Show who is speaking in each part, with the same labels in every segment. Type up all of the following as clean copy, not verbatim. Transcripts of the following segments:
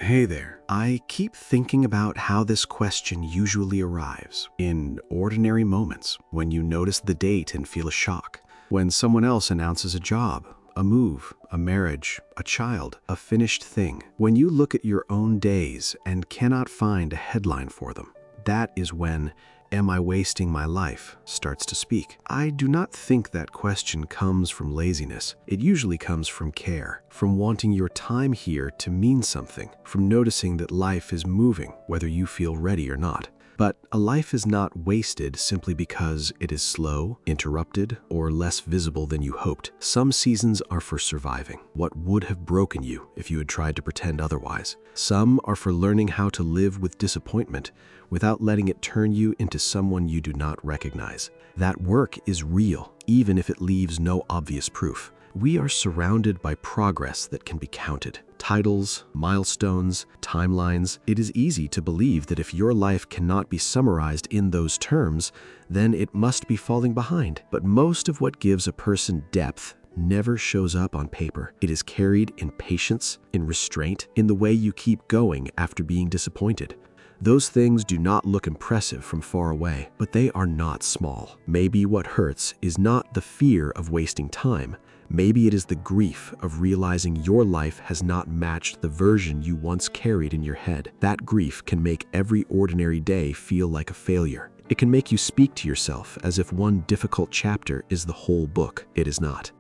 Speaker 1: Hey there. I keep thinking about how this question usually arrives in ordinary moments when you notice the date and feel a shock, when someone else announces a job, a move, a marriage, a child, a finished thing. When you look at your own days and cannot find a headline for them, that is when "Am I wasting my life?" starts to speak. I do not think that question comes from laziness. It usually comes from care, from wanting your time here to mean something, from noticing that life is moving, whether you feel ready or not. But a life is not wasted simply because it is slow, interrupted, or less visible than you hoped. Some seasons are for surviving what would have broken you if you had tried to pretend otherwise. Some are for learning how to live with disappointment without letting it turn you into someone you do not recognize. That work is real, even if it leaves no obvious proof. We are surrounded by progress that can be counted. Titles, milestones, timelines. It is easy to believe that if your life cannot be summarized in those terms, then it must be falling behind. But most of what gives a person depth never shows up on paper. It is carried in patience, in restraint, in the way you keep going after being disappointed. Those things do not look impressive from far away, but they are not small. Maybe what hurts is not the fear of wasting time. Maybe it is the grief of realizing your life has not matched the version you once carried in your head. That grief can make every ordinary day feel like a failure. It can make you speak to yourself as if one difficult chapter is the whole book. It is not.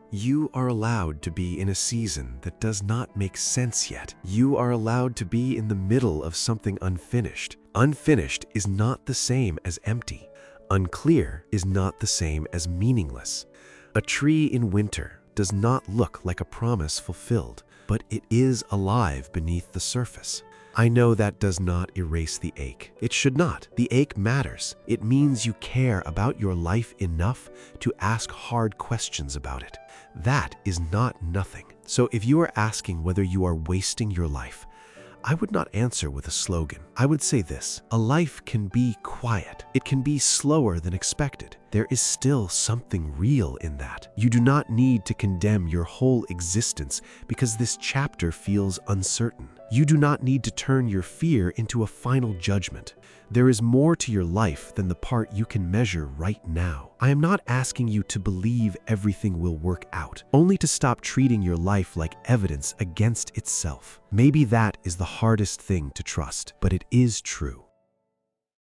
Speaker 2: You are allowed to be in a season that does not make sense yet. You are allowed to be in the middle of something unfinished. Unfinished is not the same as empty. Unclear is not the same as meaningless. A tree in winter does not look like a promise fulfilled, but it is alive beneath the surface. I know that does not erase the ache. It should not. The ache matters. It means you care about your life enough to ask hard questions about it. That is not nothing. So if you are asking whether you are wasting your life, I would not answer with a slogan. I would say this: a life can be quiet. It can be slower than expected. There is still something real in that. You do not need to condemn your whole existence because this chapter feels uncertain. You do not need to turn your fear into a final judgment. There is more to your life than the part you can measure right now. I am not asking you to believe everything will work out, only to stop treating your life like evidence against itself. Maybe that is the hardest thing to trust, but it is true.